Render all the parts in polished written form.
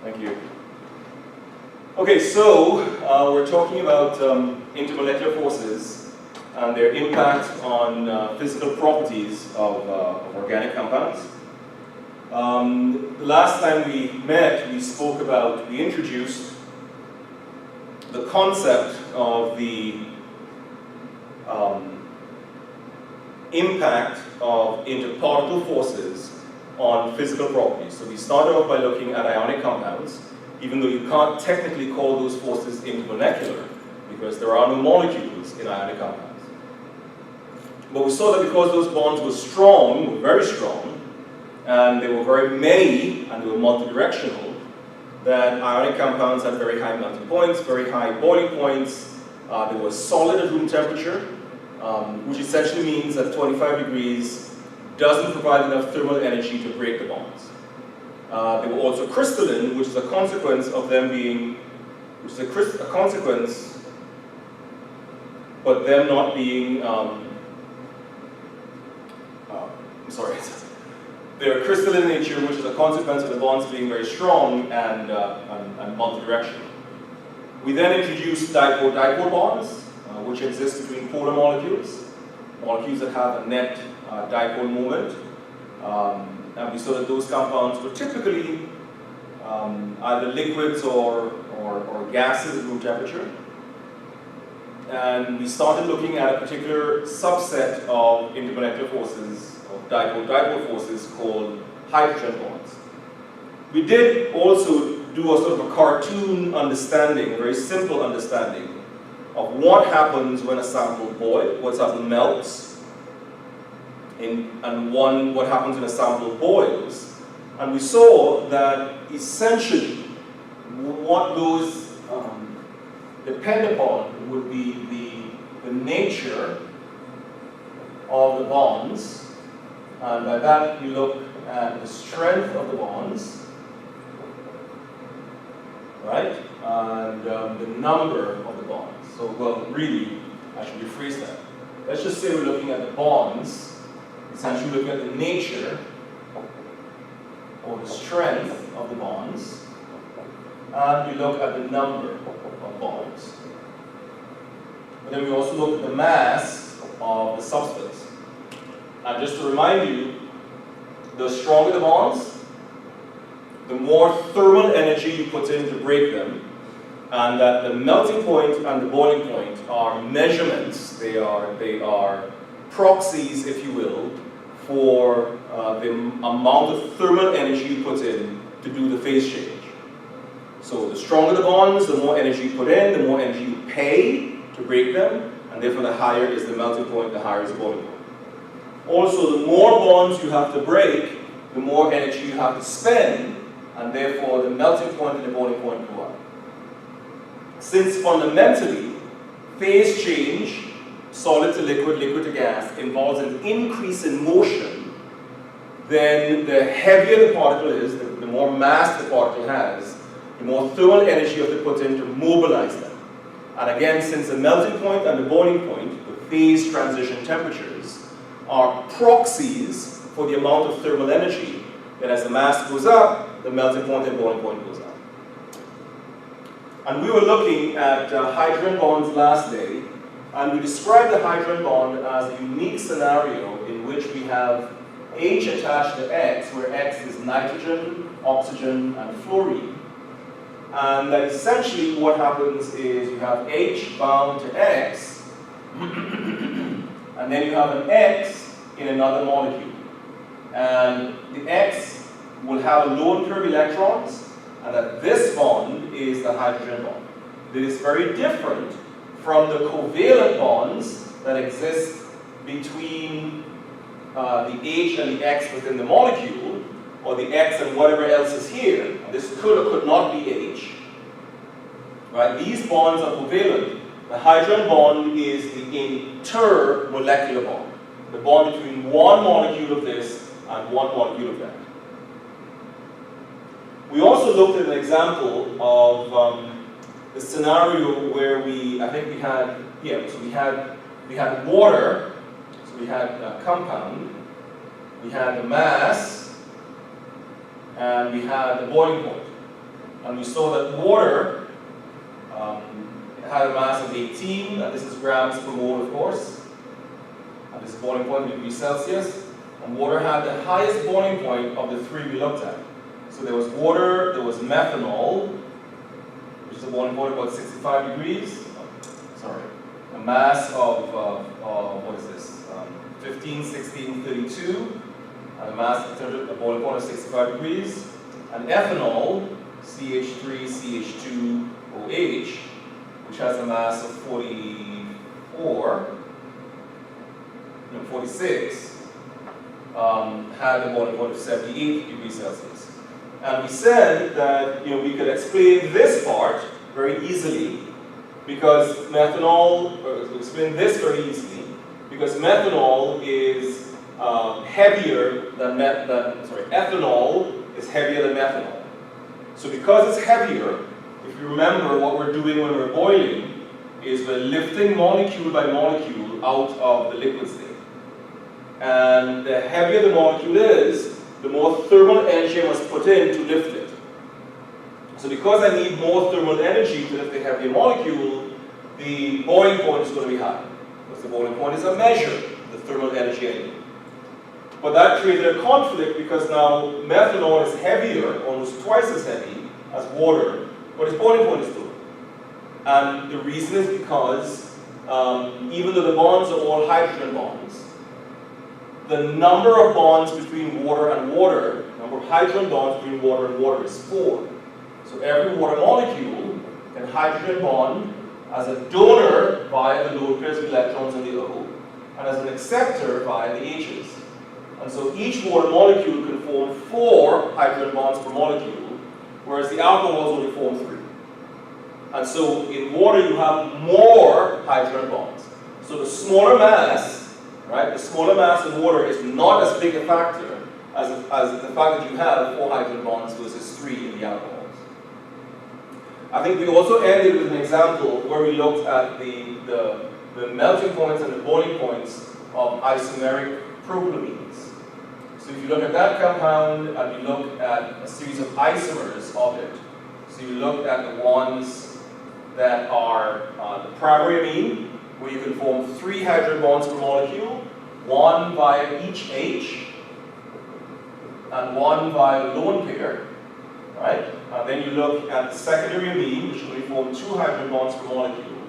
Thank you. Okay, so we're talking about intermolecular forces and their impact on physical properties of organic compounds. The last time we met, we introduced the concept of the impact of interparticle forces on physical properties. So we started off by looking at ionic compounds, even though you can't technically call those forces intermolecular because there are no molecules in ionic compounds. But we saw that because those bonds were strong, were very strong, and they were very many and they were multidirectional, that ionic compounds had very high melting points, very high boiling points. They were solid at room temperature, which essentially means that 25 degrees doesn't provide enough thermal energy to break the bonds. They were also crystalline, which is a consequence of them being, but them not being, they're crystalline in nature, which is a consequence of the bonds being very strong and multidirectional. We then introduced dipole-dipole bonds, which exist between polar molecules that have a net dipole moment. And we saw that those compounds were typically either liquids or gases at room temperature. And we started looking at a particular subset of intermolecular forces, of dipole-dipole forces, called hydrogen bonds. We did also do a sort of a cartoon understanding, a very simple understanding of what happens when a sample melts, and what happens when a sample boils. And we saw that essentially what those depend upon would be the nature of the bonds, and by that you look at the strength of the bonds, right, and the number of the bonds. So, well, really, I should rephrase that. Let's just say we're looking at the bonds, essentially looking at the nature or the strength of the bonds, and we look at the number of bonds. But then we also look at the mass of the substance. And just to remind you, the stronger the bonds, the more thermal energy you put in to break them, and that the melting point and the boiling point are measurements. They are proxies, if you will, for the amount of thermal energy you put in to do the phase change. So the stronger the bonds, the more energy you put in, the more energy you pay to break them, and therefore the higher is the melting point, the higher is the boiling point. Also, the more bonds you have to break, the more energy you have to spend, and therefore the melting point and the boiling point go up. Since fundamentally, phase change, solid to liquid, liquid to gas, involves an increase in motion, then the heavier the particle is, the more mass the particle has, the more thermal energy you have to put in to mobilize them. And again, since the melting point and the boiling point, the phase transition temperatures, are proxies for the amount of thermal energy, then as the mass goes up, the melting point and boiling point goes up. And we were looking at hydrogen bonds last day, and we described the hydrogen bond as a unique scenario in which we have H attached to X, where X is nitrogen, oxygen, and fluorine. And that essentially what happens is you have H bound to X, and then you have an X in another molecule. And the X will have a lone pair of electrons, and that this bond is the hydrogen bond. It is very different from the covalent bonds that exist between the H and the X within the molecule, or the X and whatever else is here. This could or could not be H. Right? These bonds are covalent. The hydrogen bond is the intermolecular bond, the bond between one molecule of this and one molecule of that. We also looked at an example of the scenario where we had water, so we had a compound, we had the mass, and we had the boiling point. And we saw that water had a mass of 18, and this is grams per mole, of course. And this is boiling point in degrees Celsius. And water had the highest boiling point of the three we looked at. So there was water, there was methanol, which is a boiling point about 65 degrees. Sorry. A mass of, what is this? 15, 16, 32. And a mass of a boiling point of 65 degrees. And ethanol, CH3, CH2OH, which has a mass of 46, had a boiling point of 78 degrees Celsius. And we said that we could explain this part very easily because methanol, methanol is heavier than ethanol is heavier than methanol. So because it's heavier, if you remember what we're doing when we're boiling, is we're lifting molecule by molecule out of the liquid state. And the heavier the molecule is, the more thermal energy I must put in to lift it. So because I need more thermal energy to lift the heavier molecule, the boiling point is going to be high. Because the boiling point is a measure of the thermal energy I need. But that created a conflict because now methanol is heavier, almost twice as heavy as water, but its boiling point is low. And the reason is because even though the bonds are all hydrogen bonds, the number of bonds between water and water, number of hydrogen bonds between water and water is 4. So every water molecule can hydrogen bond as a donor via the load pairs of electrons in the O, and as an acceptor via the H's. And so each water molecule can form 4 hydrogen bonds per molecule, whereas the alcohols only form 3. And so in water you have more hydrogen bonds. So the smaller mass, right? The smaller mass in water is not as big a factor as the fact that you have 4 hydrogen bonds versus 3 in the alcohols. I think we also ended with an example where we looked at the melting points and the boiling points of isomeric propylamines. So if you look at that compound and you look at a series of isomers of it, so you look at the ones that are the primary amine, where you can form 3 hydrogen bonds per molecule, 1 via each H, and 1 via the lone pair, right? And then you look at the secondary amine, which will form 2 hydrogen bonds per molecule.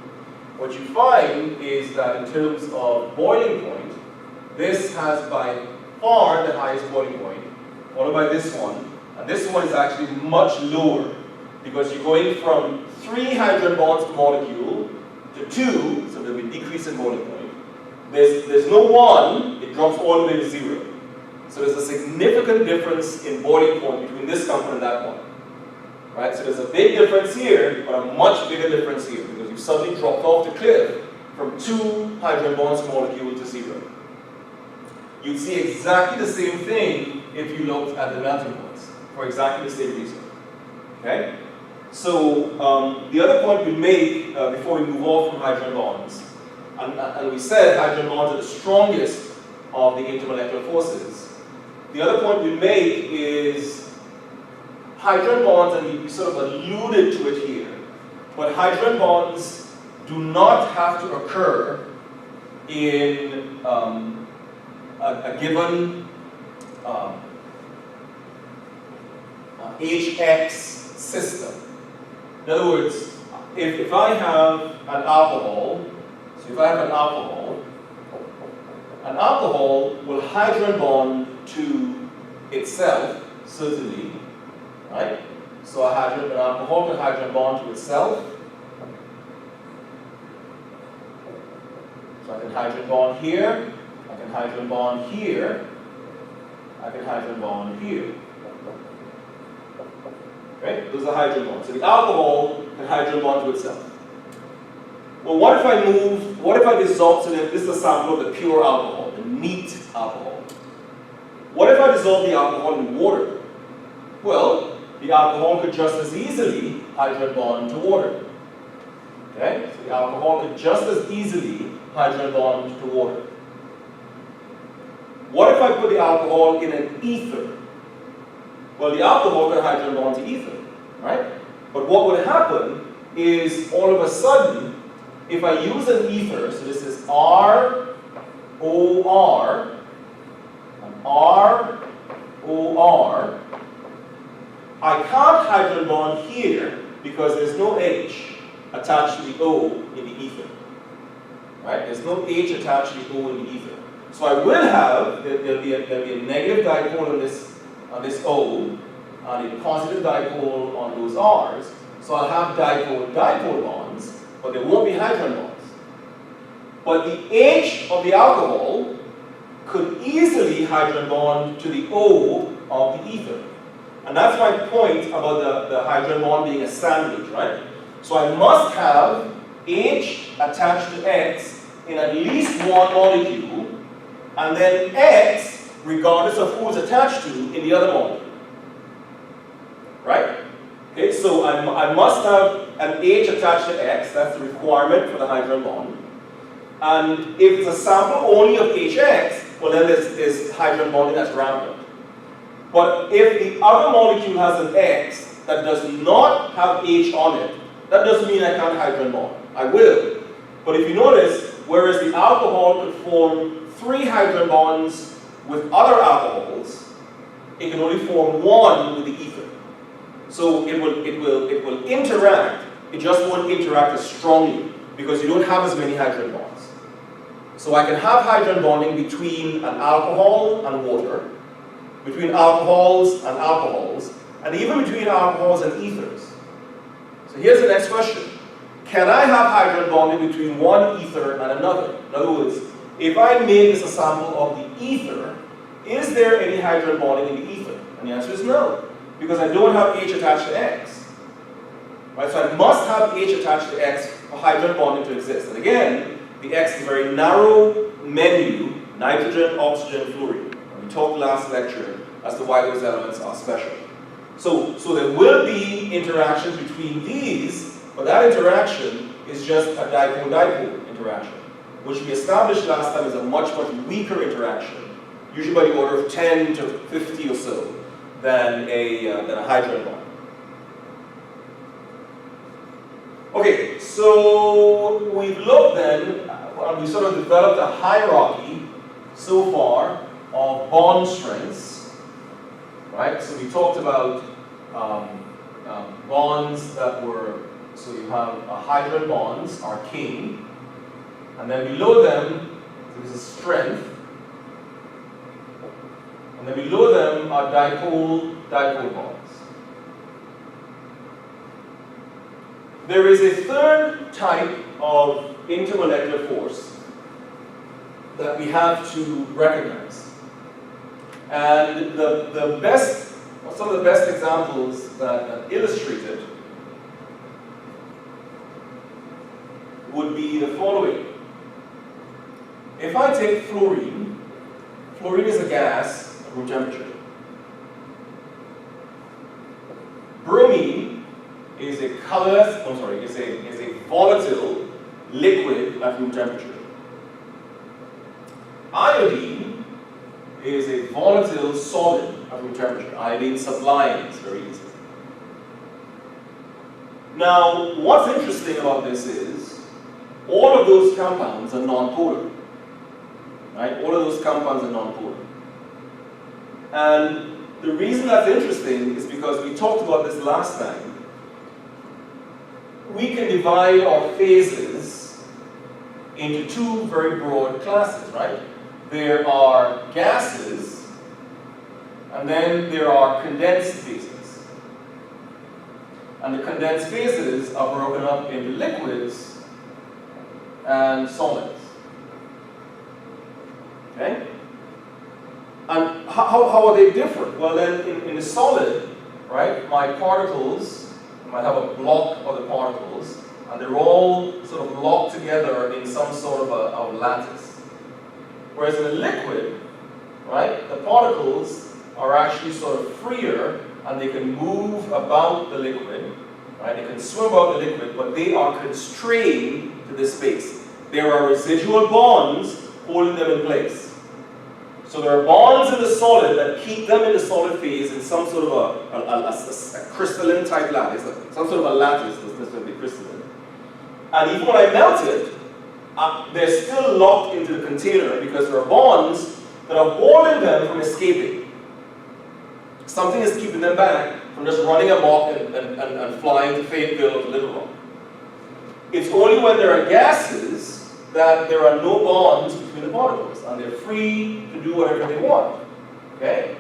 What you find is that in terms of boiling point, this has by far the highest boiling point, followed by this one. And this one is actually much lower, because you're going from 3 hydrogen bonds per molecule to 2, so there'll be a decrease in boiling point. There's no 1, it drops all the way to 0. So there's a significant difference in boiling point between this compound and that one. Right? So there's a big difference here, but a much bigger difference here, because you suddenly dropped off the cliff from 2 hydrogen bonds per molecule to 0. You'd see exactly the same thing if you looked at the melting points, for exactly the same reason. Okay? So the other point we make before we move off from hydrogen bonds, and we said hydrogen bonds are the strongest of the intermolecular forces. The other point we make is hydrogen bonds, and we sort of alluded to it here, but hydrogen bonds do not have to occur in a given HX system. In other words, if I have an alcohol, an alcohol will hydrogen bond to itself, certainly, right? So an alcohol can hydrogen bond to itself. So I can hydrogen bond here, I can hydrogen bond here, I can hydrogen bond here. Okay? Those are hydrogen bonds. So the alcohol can hydrogen bond to itself. Well, what if I dissolve, so this is a sample of the pure alcohol, the neat alcohol. What if I dissolve the alcohol in water? Well, the alcohol could just as easily hydrogen bond to water. Okay? So the alcohol could just as easily hydrogen bond to water. What if I put the alcohol in an ether? Well, the alcohol can hydrogen bond to ether, right? But what would happen is all of a sudden, if I use an ether, so this is R, O, R, and R, O, R, I can't hydrogen bond here because there's no H attached to the O in the ether. Right? There's no H attached to the O in the ether. So I will have, there'll be a negative dipole on this O, and a positive dipole on those R's. So I'll have dipole-dipole bonds, but there won't be hydrogen bonds. But the H of the alcohol could easily hydrogen bond to the O of the ether. And that's my point about the hydrogen bond being a sandwich, right? So I must have H attached to X in at least one molecule, and then X, regardless of who it's attached to, in the other molecule. Right? Okay, so I must have an H attached to X, that's the requirement for the hydrogen bond. And if it's a sample only of HX, well then there's hydrogen bonding that's rampant. But if the other molecule has an X that does not have H on it, that doesn't mean I can't hydrogen bond. I will. But if you notice, whereas the alcohol could form 3 hydrogen bonds with other alcohols, it can only form 1 with the ether. So it will interact, it just won't interact as strongly because you don't have as many hydrogen bonds. So I can have hydrogen bonding between an alcohol and water, between alcohols and alcohols, and even between alcohols and ethers. So here's the next question. Can I have hydrogen bonding between one ether and another? In other words, if I made this a sample of the ether, is there any hydrogen bonding in the ether? And the answer is no, because I don't have H attached to X. Right? So I must have H attached to X for hydrogen bonding to exist. And again, the X is a very narrow menu, nitrogen, oxygen, fluorine. And we talked last lecture as to why those elements are special. So there will be interactions between these, but that interaction is just a dipole-dipole interaction, which we established last time is a much, much weaker interaction, usually by the order of 10 to 50 or so, than a hydrogen bond. Okay, so we've looked then, we sort of developed a hierarchy so far of bond strengths, right? So we talked about bonds that were, so you have hydrogen bonds are king, and then below them, so this is strength, and then below them are dipole bonds. There is a third type of intermolecular force that we have to recognize. And the best, or some of the best examples that illustrate it would be the following. If I take fluorine, fluorine is a gas at room temperature. Bromine is a colorless, is a volatile liquid at room temperature. Iodine is a volatile solid at room temperature. Iodine sublimes very easily. Now, what's interesting about this is all of those compounds are nonpolar. Right? All of those compounds are nonpolar. And the reason that's interesting is because we talked about this last time. We can divide our phases into 2 very broad classes, right? There are gases, and then there are condensed phases. And the condensed phases are broken up into liquids and solids. Okay? And how are they different? Well, then in the solid, right, my particles, I might have a block of the particles, and they're all sort of locked together in some sort of a lattice. Whereas in a liquid, right, the particles are actually sort of freer, and they can move about the liquid, right? They can swim about the liquid, but they are constrained to this space. There are residual bonds holding them in place. So So there are bonds in the solid that keep them in the solid phase in some sort of a crystalline type lattice, some sort of a lattice, doesn't necessarily be crystalline. And even when I melt it, they're still locked into the container because there are bonds that are holding them from escaping. Something is keeping them back from just running amok and flying to Fayetteville or to Little Rock. It's only when there are gases that there are no bonds between the particles, and they're free to do whatever they want. Okay?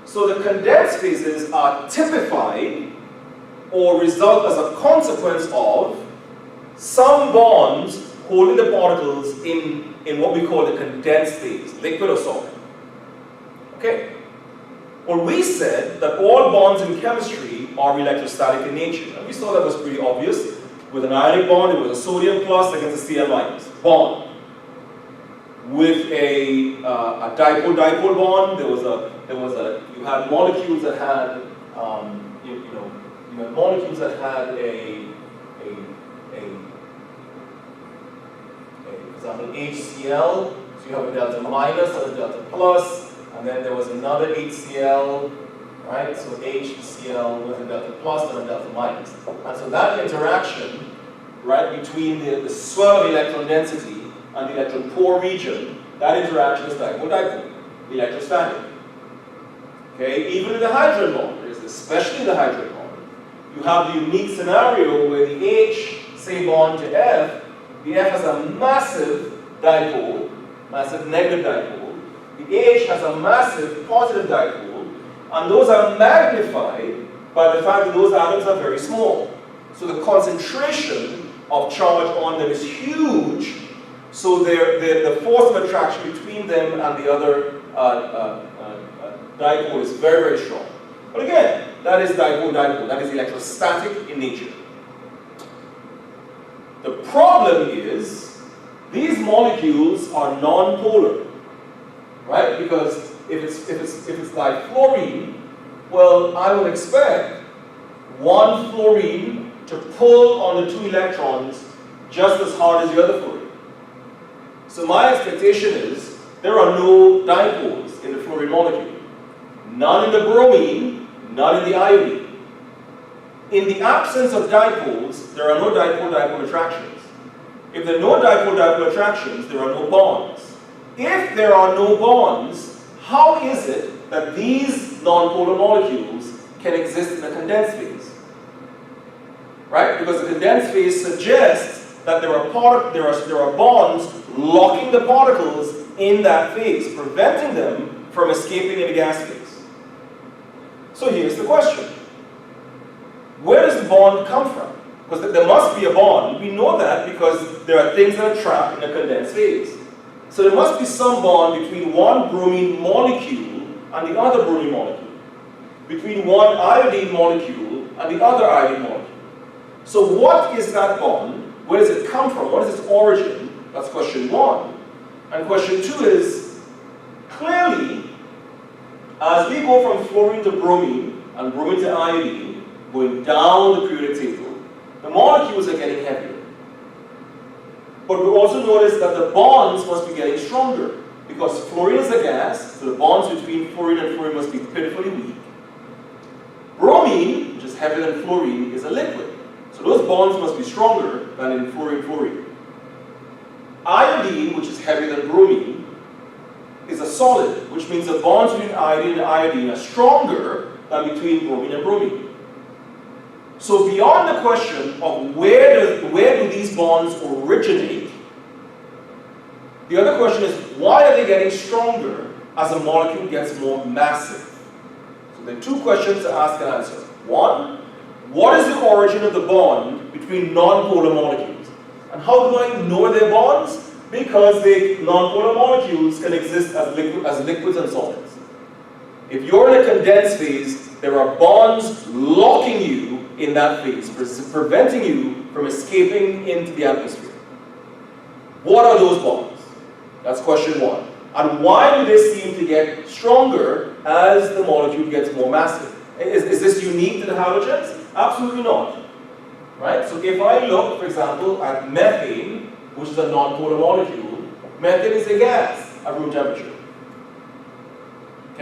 So the condensed phases are typified or result as a consequence of some bonds holding the particles in what we call the condensed phase, liquid or solid. Okay? Well, we said that all bonds in chemistry are electrostatic in nature, and we saw that was pretty obvious. With an ionic bond, it was a sodium plus against a Cl minus bond. With a dipole-dipole bond, you had molecules that had you had molecules that had for example, HCl. So you have a delta minus and a delta plus, and then there was another HCl. Right? So HCl with a delta plus and a delta minus. And so that interaction, right, between the swell of electron density and the electron pore region, that interaction is dipole-dipole, electrostatic. Okay? Even in the hydrogen bond, especially in the hydrogen bond, you have the unique scenario where the H, say bond to F, the F has a massive dipole, massive negative dipole, the H has a massive positive dipole, and those are magnified by the fact that those atoms are very small. So the concentration of charge on them is huge, so the force of attraction between them and the other dipole is very, very strong. But again, that is dipole-dipole, that is electrostatic in nature. The problem is, these molecules are non-polar, right? Because if it's difluorine, well, I would expect one fluorine to pull on the two electrons just as hard as the other fluorine. So my expectation is there are no dipoles in the fluorine molecule. None in the bromine, none in the iodine. In the absence of dipoles, there are no dipole-dipole attractions. If there are no dipole-dipole attractions, there are no bonds. If there are no bonds, how is it that these non-polar molecules can exist in the condensed phase? Right? Because the condensed phase suggests that there are bonds locking the particles in that phase, preventing them from escaping in the gas phase. So here's the question. Where does the bond come from? Because there must be a bond. We know that because there are things that are trapped in the condensed phase. So there must be some bond between one bromine molecule and the other bromine molecule, between one iodine molecule and the other iodine molecule. So what is that bond? Where does it come from? What is its origin? That's question one. And question two is, clearly, as we go from fluorine to bromine and bromine to iodine, going down the periodic table, the molecules are getting heavier. But we also notice that the bonds must be getting stronger, because fluorine is a gas, so the bonds between fluorine and fluorine must be pitifully weak. Bromine, which is heavier than fluorine, is a liquid, so those bonds must be stronger than in fluorine-fluorine. Iodine, which is heavier than bromine, is a solid, which means the bonds between iodine and iodine are stronger than between bromine and bromine. So beyond the question of where do these bonds originate, the other question is, why are they getting stronger as a molecule gets more massive? So there are two questions to ask and answer. One, what is the origin of the bond between non-polar molecules? And how do I know their bonds? Because the non-polar molecules can exist as liquids and solids. If you're in a condensed phase, there are bonds locking you in that phase, preventing you from escaping into the atmosphere. What are those bonds? That's question one. And why do they seem to get stronger as the molecule gets more massive? Is this unique to the halogens? Absolutely not. Right? So if I look, for example, at methane, which is a non-polar molecule, methane is a gas at room temperature.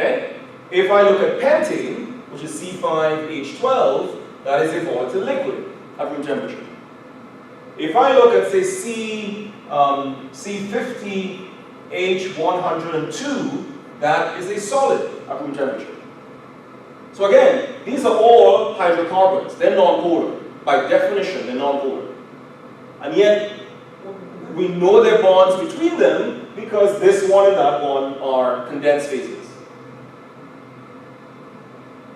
Okay? If I look at pentane, which is C5H12, that is a volatile liquid at room temperature. If I look at, say, C50H102, that is a solid at room temperature. So again, these are all hydrocarbons. They're non-polar. By definition, they're non-polar. And yet, we know there are bonds between them because this one and that one are condensed phases.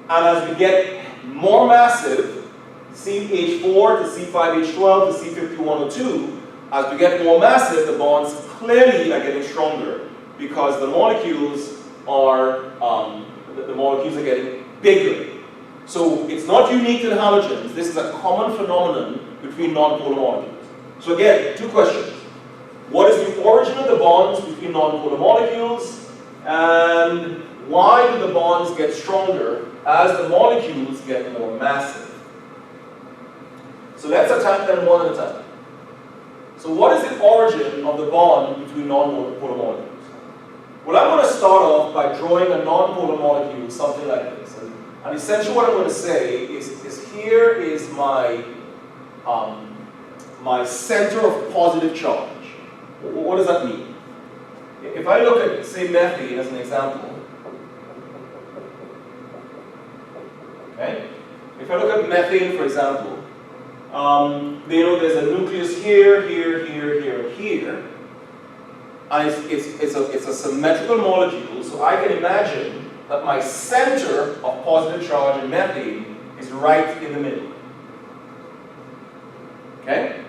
And as we get more massive, CH4 to C5H12 to C51O2, as we get more massive, the bonds clearly are getting stronger because the molecules are getting bigger. So it's not unique to the halogens. This is a common phenomenon between non-polar molecules. So again, two questions. What is the origin of the bonds between non-polar molecules? And why do the bonds get stronger as the molecules get more massive? So let's attack them one at a time. So what is the origin of the bond between non-polar molecules? Well, I'm going to start off by drawing a non-polar molecule, something like this. And essentially what I'm going to say is here is my center of positive charge. What does that mean? If I look at, say, methane as an example, okay? If I look at methane, for example, there's a nucleus here, here, here, here, and here. And it's a symmetrical molecule, so I can imagine that my center of positive charge in methane is right in the middle. Okay?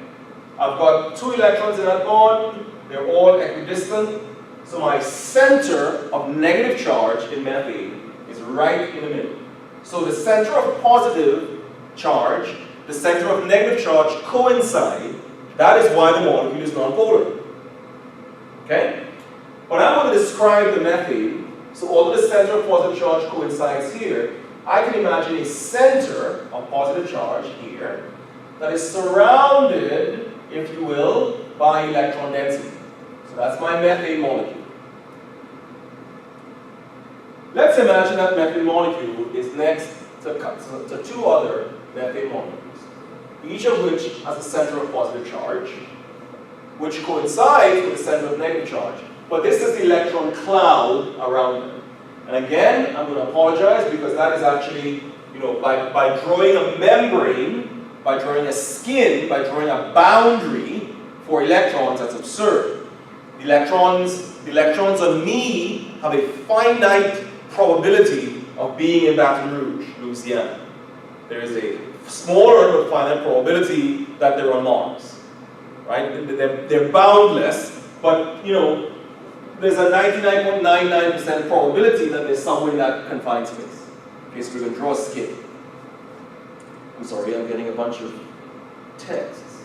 I've got 2 electrons in that bond, they're all equidistant, so my center of negative charge in methane is right in the middle. So the center of positive charge, the center of negative charge coincide. That is why the molecule is nonpolar. Okay? But I'm going to describe the methane. So although the center of positive charge coincides here, I can imagine a center of positive charge here that is surrounded, if you will, by electron density. So that's my methane molecule. Let's imagine that methane molecule is next to 2 other methane molecules, each of which has a center of positive charge, which coincides with the center of negative charge. But this is the electron cloud around them. And again, I'm going to apologize because that is actually, by drawing a membrane, by drawing a skin, by drawing a boundary for electrons, that's absurd. The electrons on me have a finite probability of being in Baton Rouge, Louisiana. There is a smaller but finite probability that they're on Mars. Right? They're boundless, but there's a 99.99% probability that they're somewhere in that confined space. Okay, so we're going to draw a skin. I'm sorry, I'm getting a bunch of texts.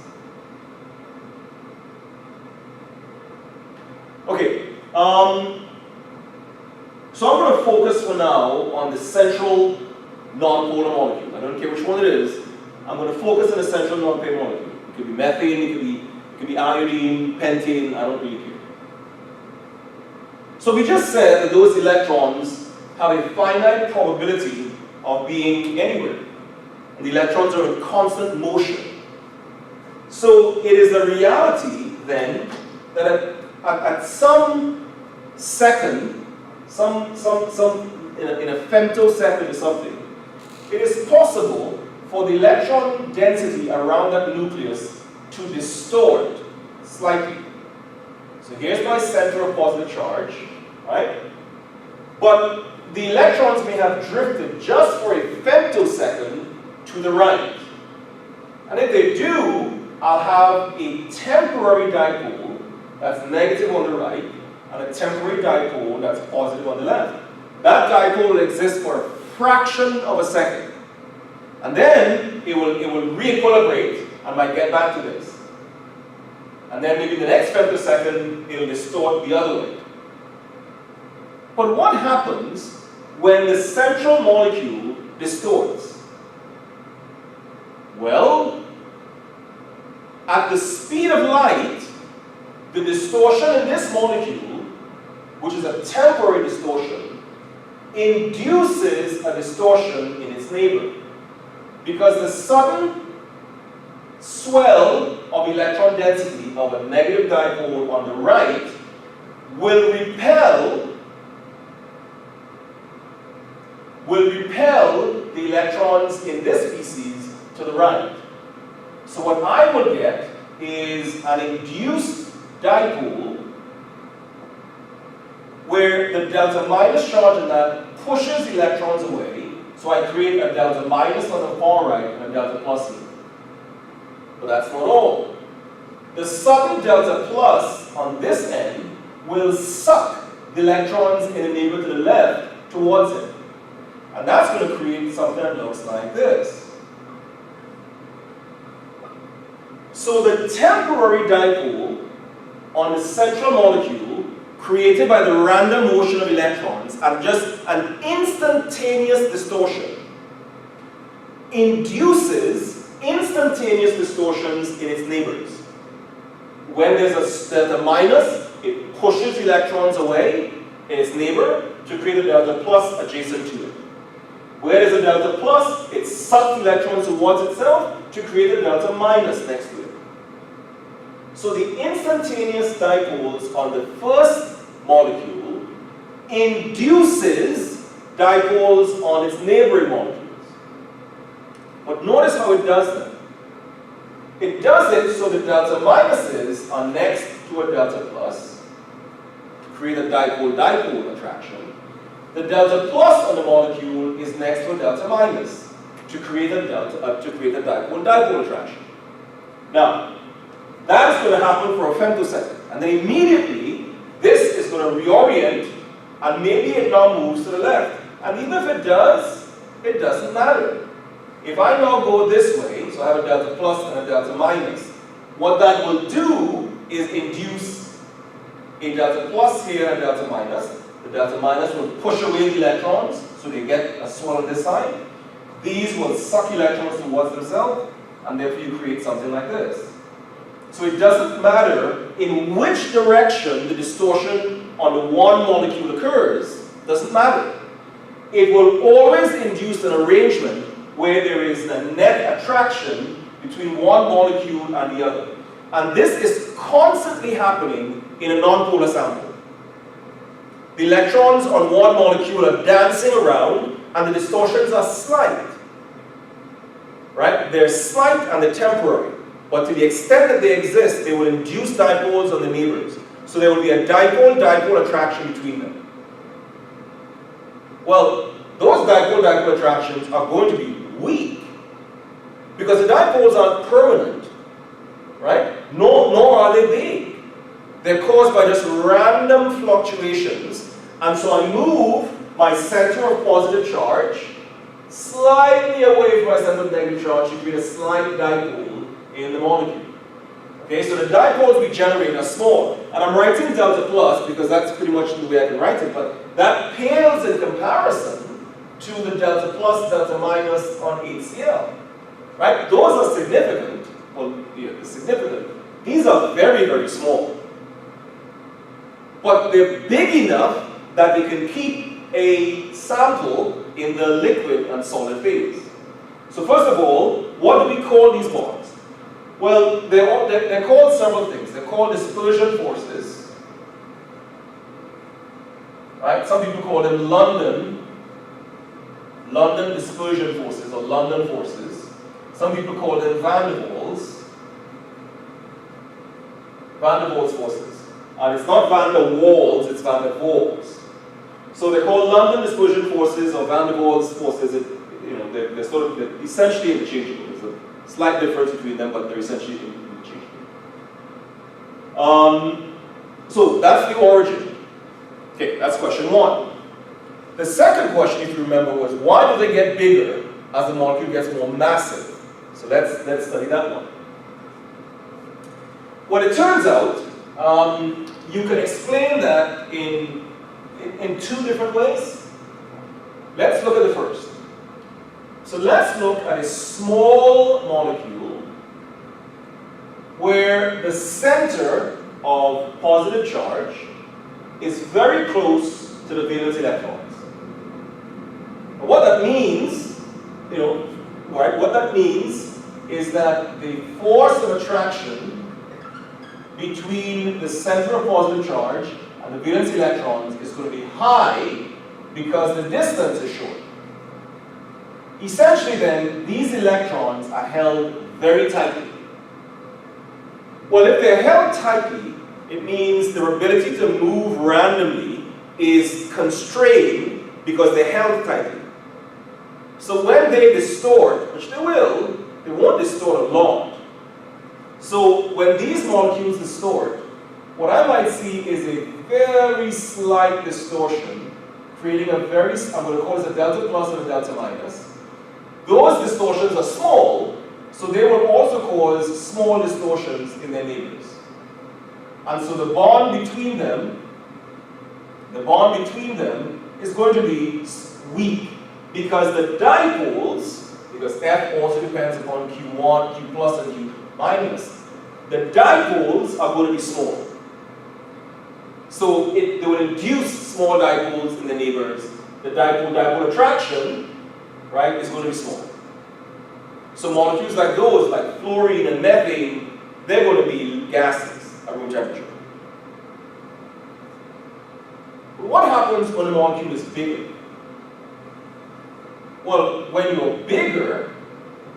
Okay, so I'm going to focus for now on the central non-polar molecule. I don't care which one it is. I'm going to focus on the central non-polar molecule. It could be methane, it could be iodine, pentane, I don't really care. So we just said that those electrons have a finite probability of being anywhere. And the electrons are in constant motion. So it is a reality then that at some second, in a femtosecond or something, it is possible for the electron density around that nucleus to distort slightly. So here's my center of positive charge, right? But the electrons may have drifted just for a femtosecond to the right. And if they do, I'll have a temporary dipole that's negative on the right and a temporary dipole that's positive on the left. That dipole will exist for a fraction of a second. And then it will re-equilibrate and might get back to this. And then maybe the next femtosecond, it'll distort the other way. But what happens when the central molecule distorts? Well, at the speed of light, the distortion in this molecule, which is a temporary distortion, induces a distortion in its neighbor. Because the sudden swell of electron density of a negative dipole on the right will repel the electrons in this species to the right. So what I will get is an induced dipole where the delta minus charge in that pushes electrons away. So I create a delta minus on the far right and a delta plus here. But that's not all. The sudden delta plus on this end will suck the electrons in the neighbor to the left towards it. And that's going to create something that looks like this. So the temporary dipole on the central molecule created by the random motion of electrons and just an instantaneous distortion induces instantaneous distortions in its neighbors. When there's a delta minus, it pushes electrons away in its neighbor to create a delta plus adjacent to it. Where there's a delta plus, it sucks electrons towards itself to create a delta minus next to it. So the instantaneous dipoles on the first molecule induces dipoles on its neighboring molecules. But notice how it does that. It does it so the delta minuses are next to a delta plus to create a dipole-dipole attraction. The delta plus on the molecule is next to a delta minus to create a dipole-dipole attraction. Now, that is going to happen for a femtosecond, and then immediately this is going to reorient, and maybe it now moves to the left. And even if it does, it doesn't matter. If I now go this way, so I have a delta plus and a delta minus, what that will do is induce a delta plus here and a delta minus. The delta minus will push away the electrons, so they get a swell on this side. These will suck electrons towards themselves, and therefore you create something like this. So it doesn't matter in which direction the distortion on the one molecule occurs. It doesn't matter. It will always induce an arrangement where there is a net attraction between one molecule and the other. And this is constantly happening in a nonpolar sample. The electrons on one molecule are dancing around, and the distortions are slight. Right? They're slight and they're temporary. But to the extent that they exist, they will induce dipoles on the neighbors. So there will be a dipole-dipole attraction between them. Well, those dipole-dipole attractions are going to be weak because the dipoles aren't permanent, right? Nor are they big. They're caused by just random fluctuations, and so I move my center of positive charge slightly away from my center of negative charge to create a slight dipole in the molecule. Okay, so the dipoles we generate are small, and I'm writing delta plus because that's pretty much the way I can write it, but that pales in comparison to the delta plus, delta minus on HCl. Right? Those are significant. Well, yeah, significant. These are very, very small. But they're big enough that they can keep a sample in the liquid and solid phase. So first of all, what do we call these bonds? Well, they're called several things. They're called dispersion forces. Right? Some people call them London dispersion forces or London forces. Some people call them Van der Waals forces. And it's not Van der Waals, it's Van der Waals. So they're called London dispersion forces or Van der Waals forces. They're essentially interchangeable. There's a slight difference between them, but they're essentially interchangeable. So that's the origin. Okay, that's question one. The second question, if you remember, was why do they get bigger as the molecule gets more massive? So let's study that one. Well, it turns out you can explain that in two different ways. Let's look at the first. So let's look at a small molecule where the center of positive charge is very close to the valence electrons. what that means, right, what that means is that the force of attraction between the center of positive charge and the valence electrons is going to be high because the distance is short. Essentially then, these electrons are held very tightly. Well, if they're held tightly, it means their ability to move randomly is constrained because they're held tightly. So when they distort, which they will, they won't distort a lot. So when these molecules distort, what I might see is a very slight distortion, creating a very, I'm going to call this a delta plus and a delta minus. Those distortions are small, so they will also cause small distortions in their neighbors. And so the bond between them is going to be weak because the dipoles, because F also depends upon Q1, Q plus, and Q minus, the dipoles are going to be small. So they will induce small dipoles in the neighbors. The dipole-dipole attraction, right, is going to be small. So molecules like those, like fluorine and methane, they're going to be gases at room temperature. But what happens when a molecule is bigger? Well, when you're bigger,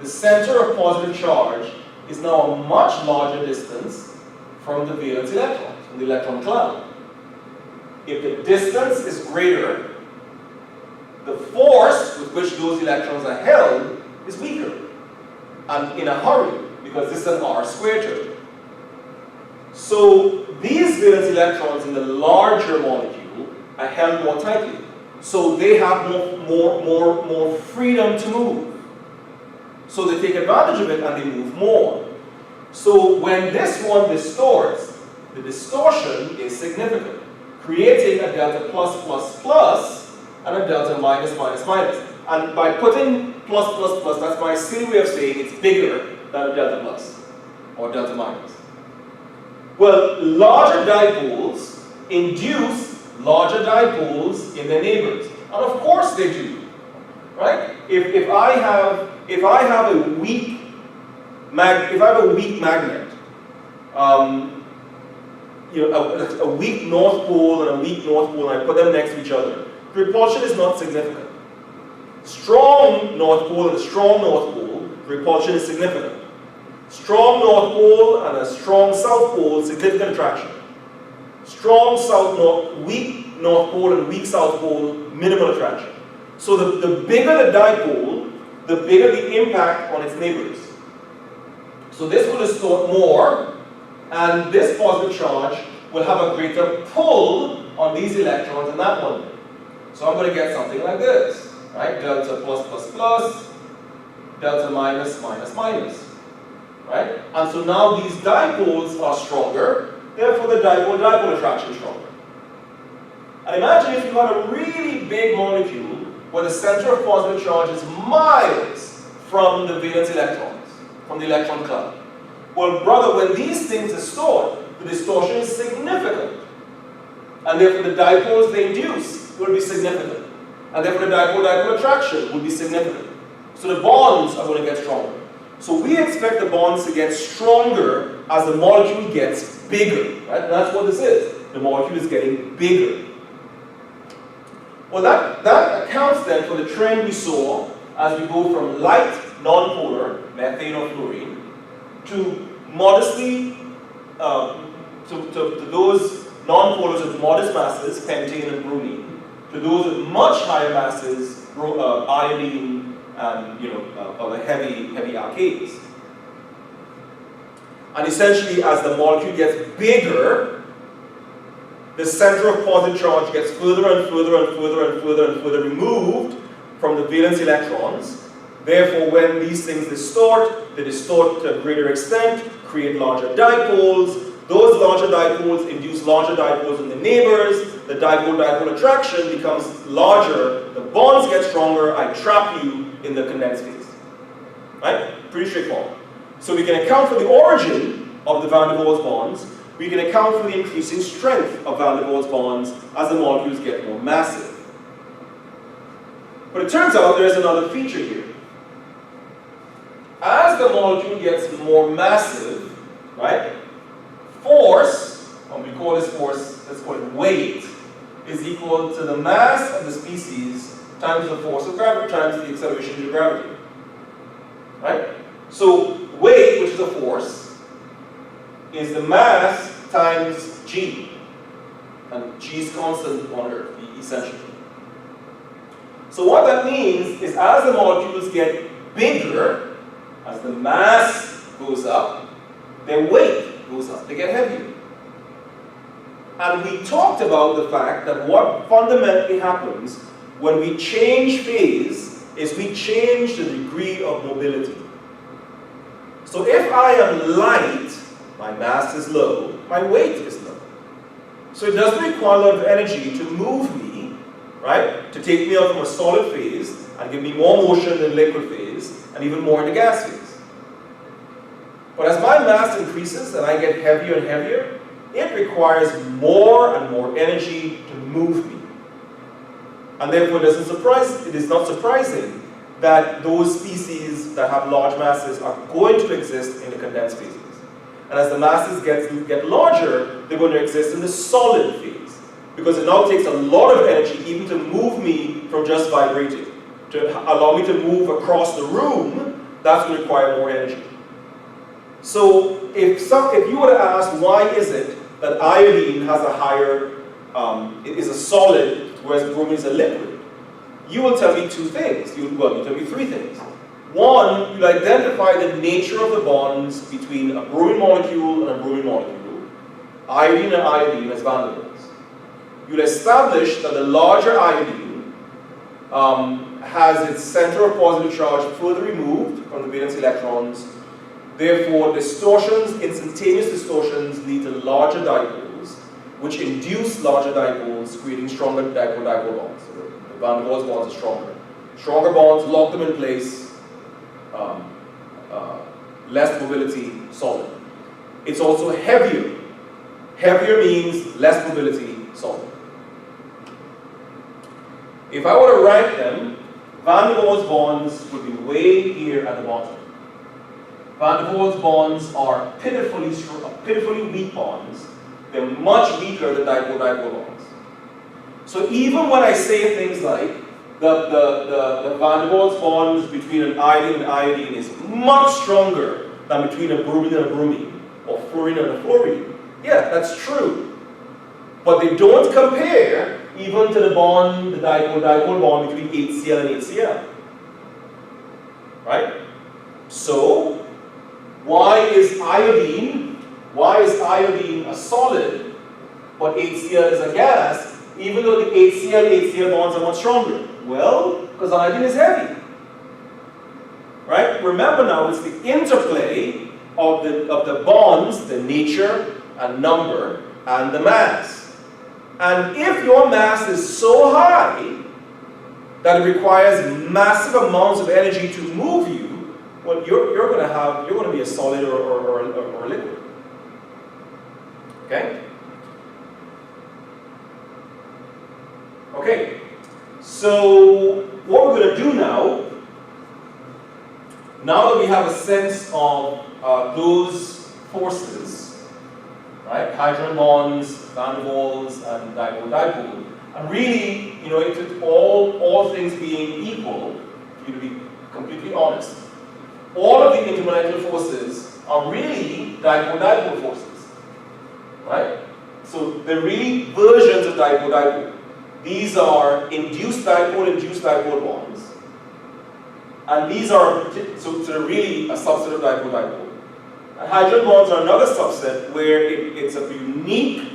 the center of positive charge is now a much larger distance from the valence electrons, from the electron cloud. If the distance is greater, the force with which those electrons are held is weaker and in a hurry because this is an R squared term. So these valence electrons in the larger molecule are held more tightly. So they have more freedom to move. So they take advantage of it and they move more. So when this one distorts, the distortion is significant, creating a delta plus plus plus and a delta minus minus minus. And by putting plus plus plus, that's my silly way of saying it's bigger than a delta plus or delta minus. Well, larger dipoles induce larger dipoles in their neighbors. And of course they do. Right? If I have a weak magnet, a weak north pole and a weak north pole, and I put them next to each other, repulsion is not significant. Strong north pole and a strong north pole, repulsion is significant. Strong north pole and a strong south pole, significant attraction. Strong weak north pole and weak south pole, minimal attraction. So the bigger the dipole, the bigger the impact on its neighbors. So this will distort more, and this positive charge will have a greater pull on these electrons than that one. So I'm going to get something like this, right? Delta plus plus plus, delta minus minus minus, right? And so now these dipoles are stronger, therefore the dipole-dipole attraction is stronger. And imagine if you had a really big molecule where the center of positive charge is miles from the valence electrons, from the electron cloud. Well, brother, when these things distort, the distortion is significant. And therefore the dipoles they induce will be significant. And therefore the dipole-dipole attraction will be significant. So the bonds are going to get stronger. So we expect the bonds to get stronger as the molecule gets bigger. Right? And that's what this is. The molecule is getting bigger. Well, that accounts then for the trend we saw as we go from light, non-polar, methane or fluorine, to modestly, to those non-polars with modest masses, pentane and bromine, to those with much higher masses, iodine and other heavy alkanes. And essentially, as the molecule gets bigger, the center of positive charge gets further and further and further and further and further removed from the valence electrons. Therefore, when these things distort, they distort to a greater extent, create larger dipoles. Those larger dipoles induce larger dipoles in the neighbors. The dipole-dipole attraction becomes larger. The bonds get stronger. I trap you in the condensed phase. Right? Pretty straightforward. So we can account for the origin of the van der Waals bonds. We can account for the increasing strength of van der Waals bonds as the molecules get more massive. But it turns out there's another feature here. As the molecule gets more massive, right, force, and we call this force, let's call it weight, is equal to the mass of the species times the force of gravity, times the acceleration due to gravity. Right? So weight, which is a force, is the mass times g. And g is constant on Earth, essentially. So what that means is as the molecules get bigger, as the mass goes up, their weight goes up, they get heavier. And we talked about the fact that what fundamentally happens when we change phase is we change the degree of mobility. So if I am light, my mass is low, my weight is low. So it doesn't require a lot of energy to move me, right? To take me out from a solid phase and give me more motion in liquid phase and even more in the gas phase. But as my mass increases and I get heavier and heavier, it requires more and more energy to move me. And therefore it is not surprising that those species that have large masses are going to exist in the condensed phases. And as the masses get larger, they're going to exist in the solid phase. Because it now takes a lot of energy even to move me from just vibrating. To allow me to move across the room, that's going to require more energy. So if you were to ask why is it that iodine has a higher, is a solid, whereas bromine is a liquid, you will tell me two things. You'll tell me three things. One, you'll identify the nature of the bonds between a bromine molecule and a bromine molecule, iodine and iodine as van der Waals. You'll establish that the larger iodine has its center of positive charge further removed from the valence electrons. Therefore, distortions, instantaneous distortions, lead to larger dipoles, which induce larger dipoles, creating stronger dipole-dipole bonds. So the van der Waals bonds are stronger. Stronger bonds lock them in place, less mobility, solid. It's also heavier. Heavier means less mobility, solid. If I were to rank them, van der Waals bonds would be way here at the bottom. Van der Waals bonds are pitifully weak bonds. They're much weaker than dipole-dipole bonds. So even when I say things like the van der Waals bonds between an iodine and iodine is much stronger than between a bromine and a bromine, or fluorine and a fluorine, yeah, that's true. But they don't compare even to the dipole-dipole bond between HCl and HCl. Right? So, why is iodine a solid, but HCl is a gas, even though the HCl bonds are much stronger? Well, because iodine is heavy. Right? Remember now, it's the interplay of the bonds, the nature and number, and the mass. And if your mass is so high that it requires massive amounts of energy to move you, well, you're going to be a solid or a liquid. Okay? Okay. So what we're going to do now that we have a sense of those forces, right? Hydrogen bonds, van der Waals, and dipole-dipole, and really, if all things being equal, for you to be completely honest, all of the intermolecular forces are really dipole-dipole forces, right? So they're really versions of dipole-dipole. These are induced dipole bonds. And these are, so they're really a subset of dipole-dipole. And hydrogen bonds are another subset where it's a unique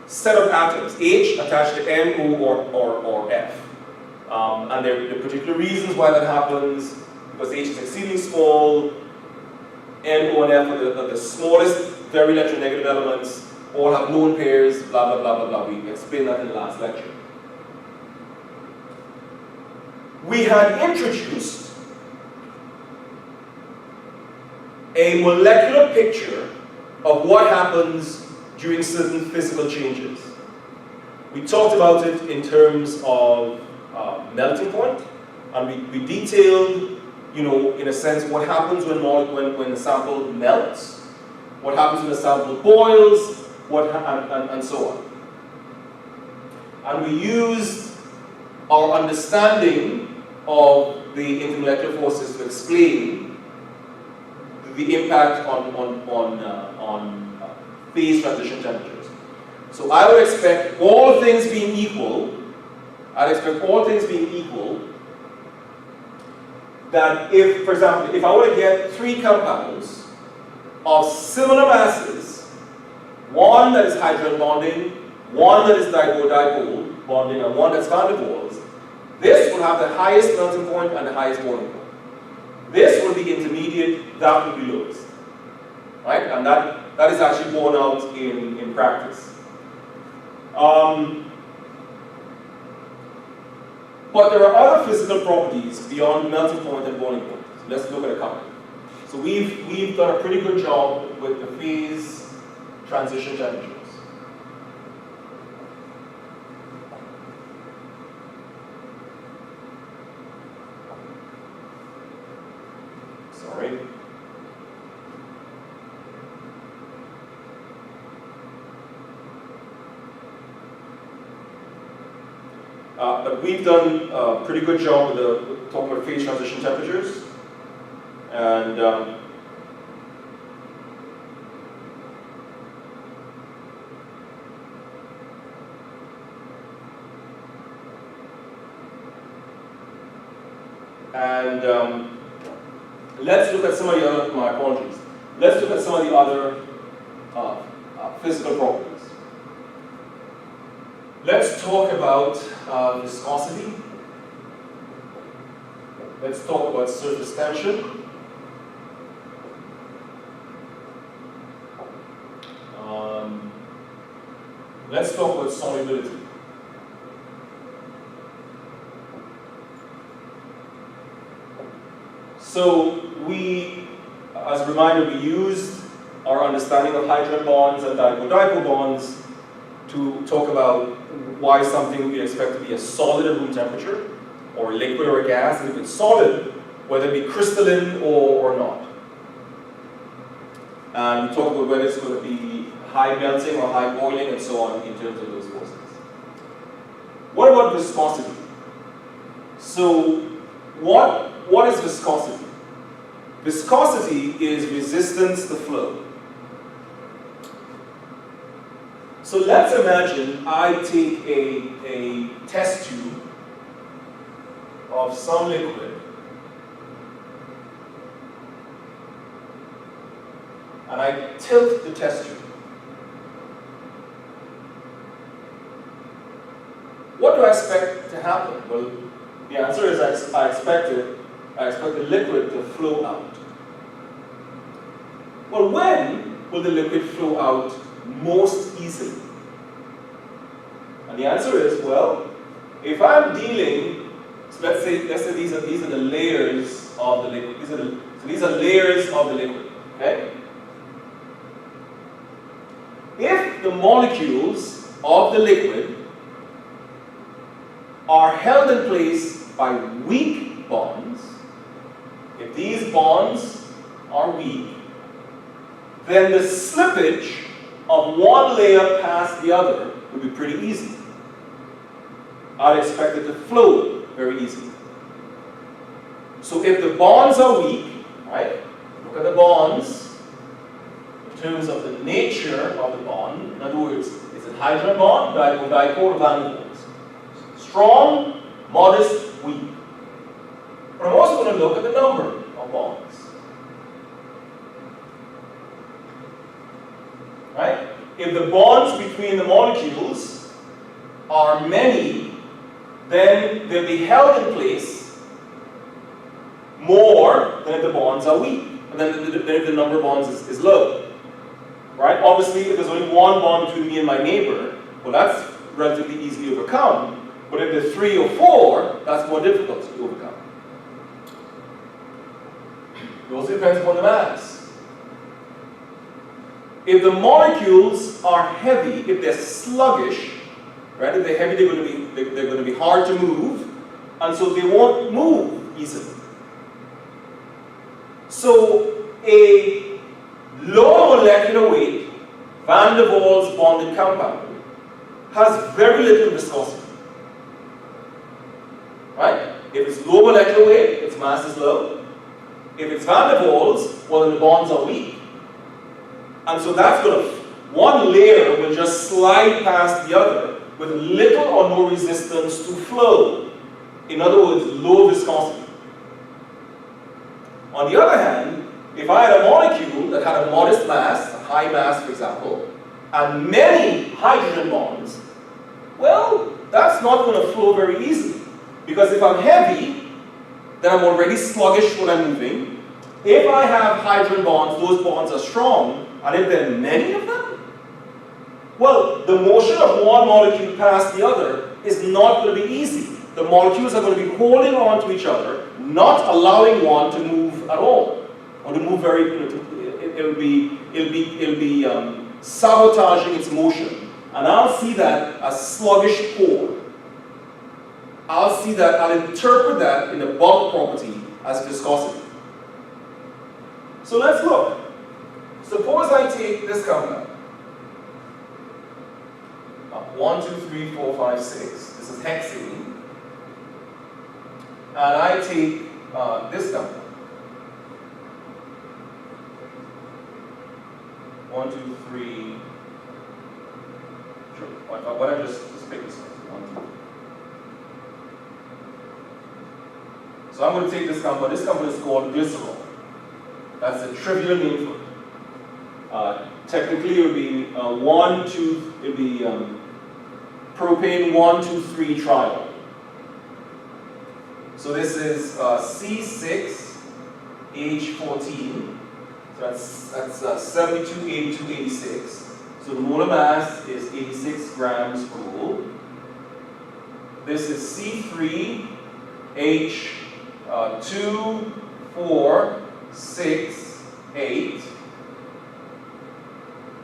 set of atoms, H attached to N, O, or F. And there are particular reasons why that happens, because H is exceedingly small, N, O, and F are the smallest, very electronegative elements, all have lone pairs, blah, blah, blah, blah, blah. We explained that in the last lecture. We had introduced a molecular picture of what happens during certain physical changes. We talked about it in terms of melting point, And we detailed, you know, in a sense, what happens when the sample melts, what happens when the sample boils, and so on. And we used our understanding of the intermolecular forces to explain the impact on phase transition temperatures. So I would expect all things being equal, that if, for example, if I were to get 3 compounds of similar masses, one that is hydrogen bonding, one that is dipole-dipole bonding, and one that's van der Waals, this will have the highest melting point and the highest boiling point. This will be intermediate, that will be lowest. Right? And that is actually borne out in practice. But there are other physical properties beyond melting point and boiling point. So let's look at a couple. So we've done a pretty good job with the phase transition temperatures. Sorry. But we've done a pretty good job with talking about phase transition temperatures. And let's look at some of the other, my apologies. Let's look at some of the other physical properties. Let's talk about viscosity. Let's talk about surface tension. Let's talk about solubility. So we, as a reminder, we used our understanding of hydrogen bonds and dipole-dipole bonds to talk about why something we expect to be a solid at room temperature, or a liquid or a gas, and if it's solid, whether it be crystalline or not. And we talk about whether it's going to be high melting or high boiling and so on in terms of those forces. What about viscosity? So what is viscosity? Viscosity is resistance to flow. So let's imagine I take a test tube of some liquid and I tilt the test tube. What do I expect to happen? Well, the answer is I expect the liquid to flow out. Well, when will the liquid flow out most easily? And the answer is, well, if I'm dealing, so let's say these are the layers of the liquid. These are layers of the liquid, okay? If the molecules of the liquid are held in place by weak bonds, if these bonds are weak, then the slippage of one layer past the other would be pretty easy. I'd expect it to flow very easily. So if the bonds are weak, right, look at the bonds in terms of the nature of the bond. In other words, is it hydrogen bond, dipole, or van der Waals? Strong, modest, weak. But I'm also going to look at the number of bonds. Right? If the bonds between the molecules are many, then they'll be held in place more than if the bonds are weak, and then if the number of bonds is low. Right? Obviously, if there's only one bond between me and my neighbor, well, that's relatively easily overcome. But if there's 3 or 4, that's more difficult to overcome. It also depends upon the mass. If the molecules are heavy, if they're sluggish, right? If they're heavy, they're going to be hard to move. and so they won't move easily. So a low molecular weight van der Waals bonded compound has very little viscosity. Right? If it's low molecular weight, its mass is low. If it's van der Waals, well, then the bonds are weak. And so that's going to, one layer will just slide past the other with little or no resistance to flow. In other words, low viscosity. On the other hand, if I had a molecule that had a modest mass, a high mass for example, and many hydrogen bonds, well, that's not going to flow very easily. Because if I'm heavy, then I'm already sluggish when I'm moving. If I have hydrogen bonds, those bonds are strong, and if there are many of them, well, the motion of one molecule past the other is not going to be easy. The molecules are going to be holding on to each other, not allowing one to move at all, or to move very. It'll be sabotaging its motion, and I'll see that as sluggish pole. I'll interpret that in the bulk property as viscosity. So let's look. Suppose I take this compound. 1, 2, 3, 4, 5, 6. This is hexane. And I take this compound. 1, 2, 3. Sure. Why don't I just pick this one? 1, 2. So I'm going to take this compound. This compound is called glycerol. That's a trivial name for it. Technically, it would be propane 1, 2, 3 triol. So this is C6H14. So that's 72, 82, 86. So the molar mass is 86 grams per mole. This is C3H 2, 4, 6, 8,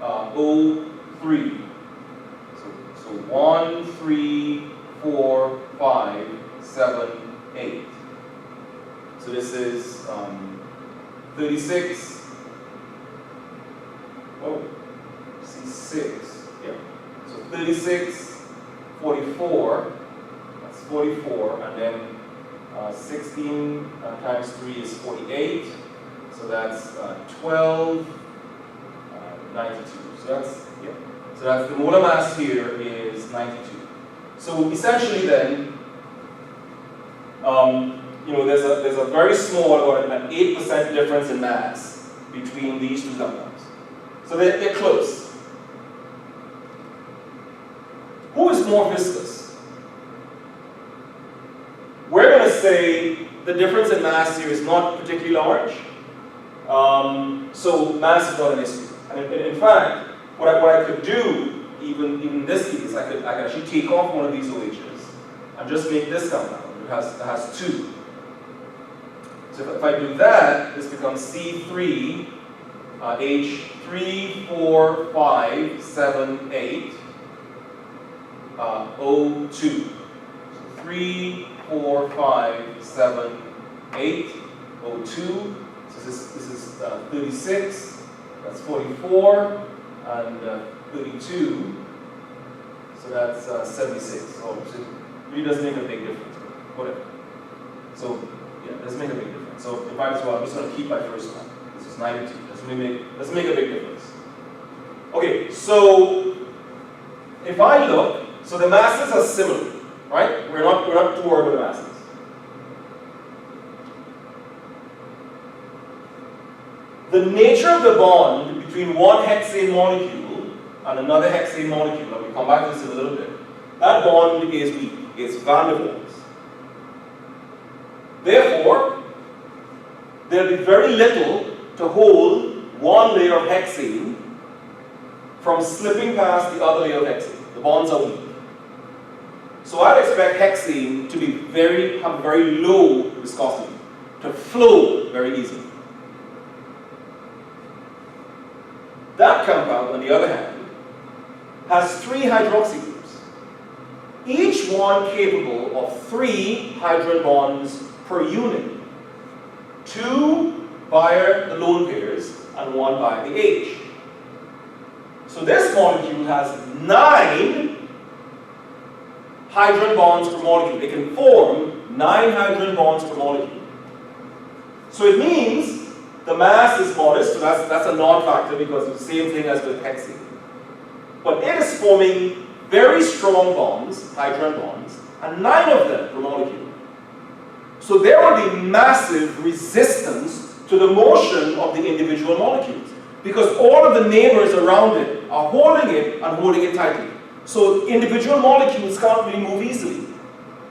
O3. So 1, 3, 4, 5, 7, 8. So this is 36. Oh, C6. Yeah. So 36, 44. That's 44, and then 16 times 3 is 48. So that's 12, 92. So that's the molar mass here is 92. So essentially then, there's a very small, or an 8% difference in mass between these two compounds. So they're close. Who is more viscous? We're going to say the difference in mass here is not particularly large. So mass is not an issue. And in fact, what I could do, even in this case, I could actually take off one of these OHs and just make this compound. It has 2. So if I do that, this becomes C3, H3, 4, 5, 7, 8, O2. So 3, 4, 5, 7, 8, O2. So this is 36, that's 44, and 32, so that's 76. Oh, so it really doesn't make a big difference, but whatever. So, yeah, it doesn't make a big difference. So, if I as well, I'm just going to keep my first one. This is 92. Doesn't make a big difference. Okay, so if I look, so the masses are similar, right? We're not too worried about the masses. The nature of the bond between one hexane molecule and another hexane molecule, and we'll come back to this in a little bit, that bond is weak. It's van der Waals. Therefore, there'll be very little to hold one layer of hexane from slipping past the other layer of hexane. The bonds are weak. So I'd expect hexane to have very low viscosity, to flow very easily. That compound, on the other hand, has 3 hydroxy groups. each one capable of 3 hydrogen bonds per unit. 2 via the lone pairs and 1 via the H. So this molecule has 9 hydrogen bonds per molecule. It can form 9 hydrogen bonds per molecule. So it means the mass is modest, so that's a non-factor because it's the same thing as with hexane. But it is forming very strong bonds, hydrogen bonds, and 9 of them per molecule. So there will be massive resistance to the motion of the individual molecules because all of the neighbors around it are holding it and holding it tightly. So individual molecules can't really move easily.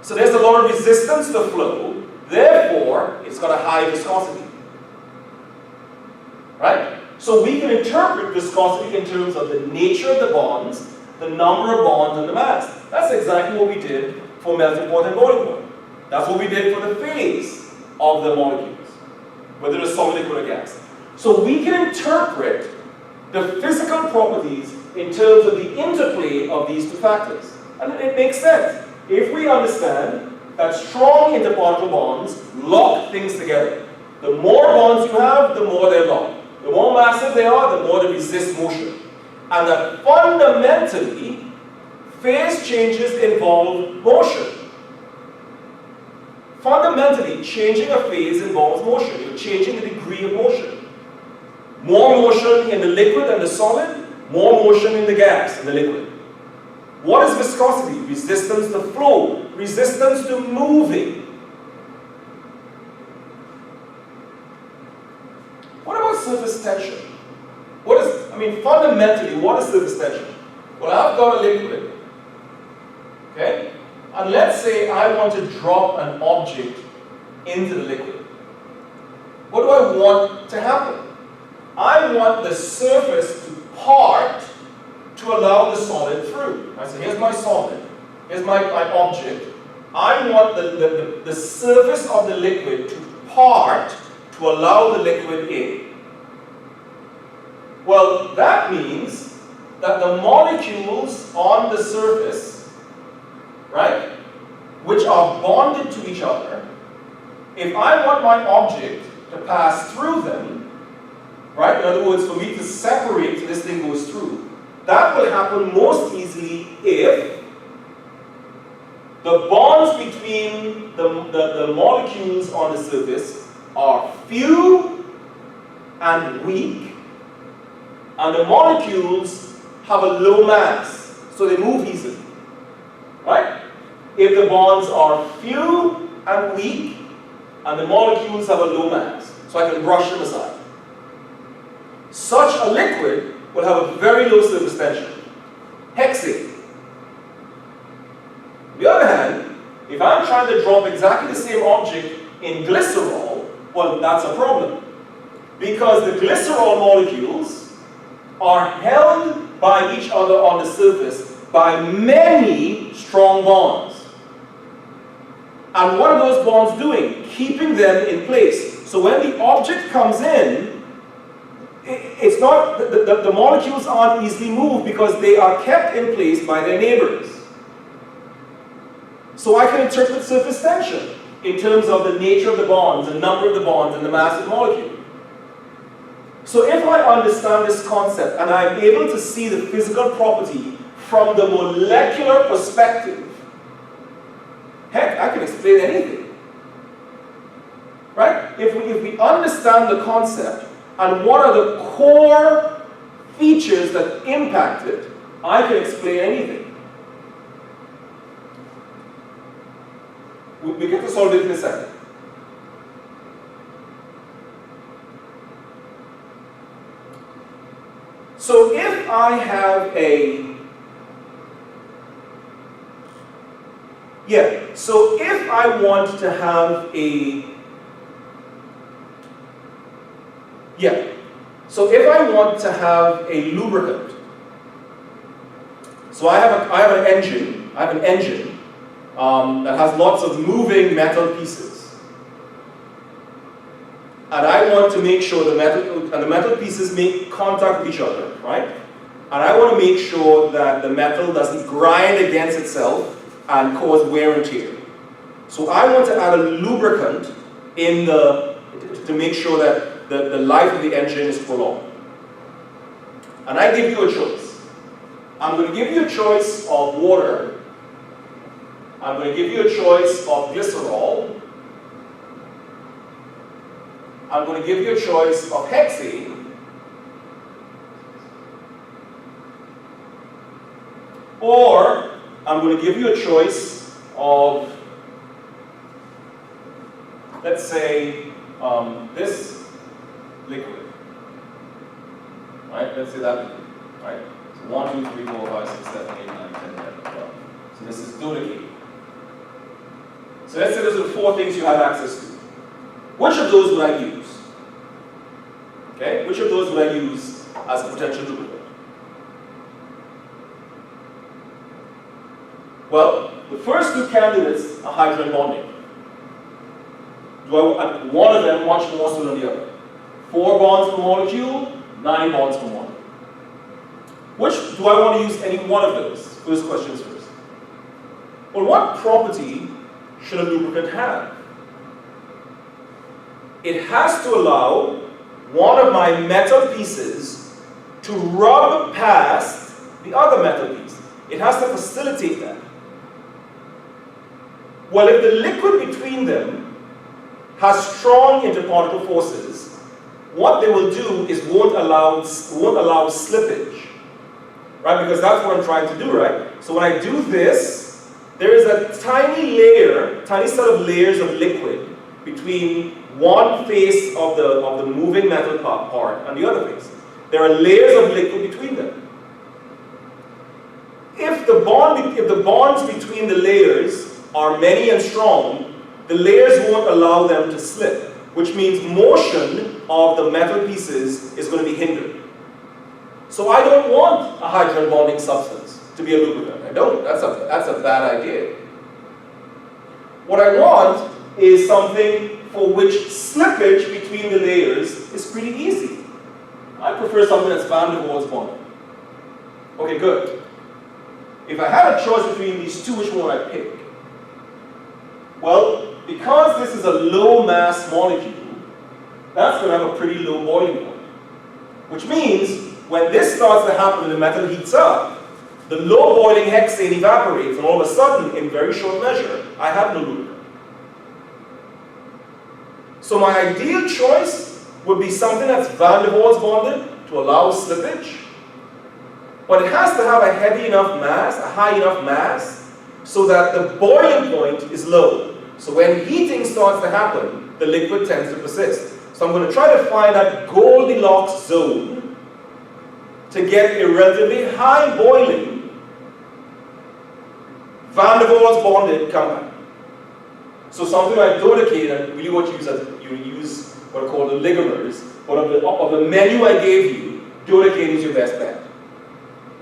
So there's a lot of resistance to flow, therefore it's got a high viscosity. Right? So we can interpret viscosity in terms of the nature of the bonds, the number of bonds, and the mass. That's exactly what we did for melting point and boiling point. That's what we did for the phase of the molecules, whether it's solid, liquid, or gas. So we can interpret the physical properties in terms of the interplay of these two factors. And it makes sense. If we understand that strong interparticle bonds lock things together, the more bonds you have, the more they're locked. The more massive they are, the more they resist motion. And that fundamentally, phase changes involve motion. Fundamentally, changing a phase involves motion. You're changing the degree of motion. More motion in the liquid and the solid, more motion in the gas and the liquid. What is viscosity? Resistance to flow, resistance to moving. What about surface tension? Fundamentally, what is surface tension? Well, I've got a liquid, okay? And let's say I want to drop an object into the liquid. What do I want to happen? I want the surface to part to allow the solid through. Right, so here's my solid, here's my object. I want the surface of the liquid to part to allow the liquid in. Well, that means that the molecules on the surface, right, which are bonded to each other, if I want my object to pass through them, right, in other words, for me to separate so this thing goes through, that will happen most easily if the bonds between the molecules on the surface are few and weak, and the molecules have a low mass, so they move easily. Right? If the bonds are few and weak, and the molecules have a low mass, so I can brush them aside. Such a liquid will have a very low surface tension. Hexane. On the other hand, if I'm trying to drop exactly the same object in glycerol, well, that's a problem. Because the glycerol molecules are held by each other on the surface by many strong bonds. And what are those bonds doing? Keeping them in place. So when the object comes in, it's not, the molecules aren't easily moved because they are kept in place by their neighbors. So I can interpret surface tension in terms of the nature of the bonds, the number of the bonds, and the mass of the molecule. So if I understand this concept and I'm able to see the physical property from the molecular perspective, heck, I can explain anything. Right? If we understand the concept and what are the core features that impact it, I can explain anything. We get to solve it in a second. So if I have so if I want to have so if I want to have a lubricant, so I have an engine that has lots of moving metal pieces. And I want to make sure the metal pieces make contact with each other, right? And I want to make sure that the metal doesn't grind against itself and cause wear and tear. So I want to add a lubricant to make sure that the life of the engine is prolonged. And I give you a choice. I'm going to give you a choice of water. I'm going to give you a choice of glycerol. I'm going to give you a choice of hexane. Or I'm going to give you a choice of, let's say, this liquid. Right? Let's say that liquid. Right? So 1, 2, 3, 4, 5, 6, 7, 8, 9, 10, 11, 12. So this is dodecane. So let's say those are the 4 things you have access to. Which of those would I use? Okay? Which of those would I use as a potential lubricant? Well, the first 2 candidates are hydrogen bonding. One of them much more so than the other. 4 bonds per molecule, 9 bonds per molecule. Which do I want to use any one of those? First question is first. Well, what property should a lubricant have? It has to allow one of my metal pieces to rub past the other metal piece. It has to facilitate that. Well, if the liquid between them has strong interparticle forces, what they will do is won't allow slippage, right? Because that's what I'm trying to do, right? So when I do this, there is a tiny set of layers of liquid between one face of the moving metal part and the other face. There are layers of liquid between them. If the bonds between the layers are many and strong, the layers won't allow them to slip, which means motion of the metal pieces is going to be hindered. So I don't want a hydrogen bonding substance to be a lubricant. I don't. That's a bad idea. What I want is something for which slippage between the layers is pretty easy. I prefer something that's van der Waals bonding. Okay, good. If I had a choice between these 2, which one would I pick? Well, because this is a low mass molecule, that's going to have a pretty low boiling point. Which means, when this starts to happen and the metal heats up, the low boiling hexane evaporates, and all of a sudden, in very short measure, I have no lubricant. So my ideal choice would be something that's van der Waals bonded to allow slippage, but it has to have a heavy enough mass, a high enough mass, so that the boiling point is low. So when heating starts to happen, the liquid tends to persist. So I'm going to try to find that Goldilocks zone to get a relatively high boiling van der Waals bonded compound. So something like dodecane, and really what you use what are called the ligamers, but of the menu I gave you, dodecane is your best bet.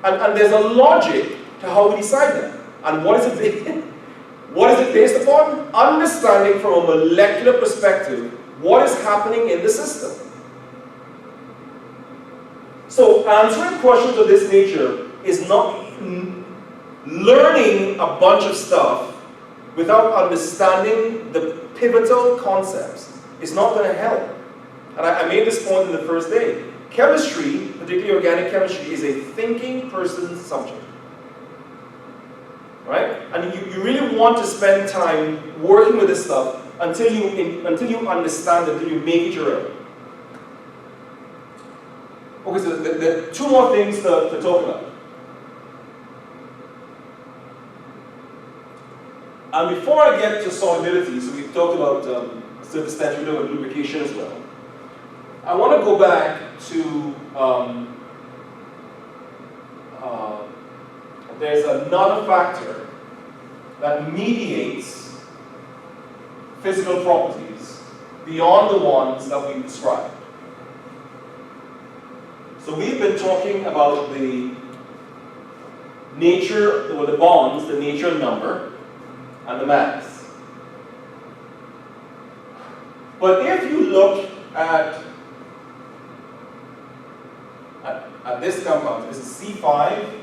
And there's a logic to how we decide that. And what is it based upon? Understanding from a molecular perspective what is happening in the system. So answering questions of this nature is not learning a bunch of stuff without understanding the pivotal concepts. It's not going to help. And I made this point in the first day. Chemistry, particularly organic chemistry, is a thinking person's subject. Right? And you really want to spend time working with this stuff until you understand it, until you make it your own. Okay, so there are 2 more things to talk about. And before I get to solubility, so we've talked about surface tension, we talked about lubrication as well. I want to go back to there's another factor that mediates physical properties beyond the ones that we've described. So we've been talking about the nature, or the bonds, the nature and number, and the mass. But if you look at this compound, this is C5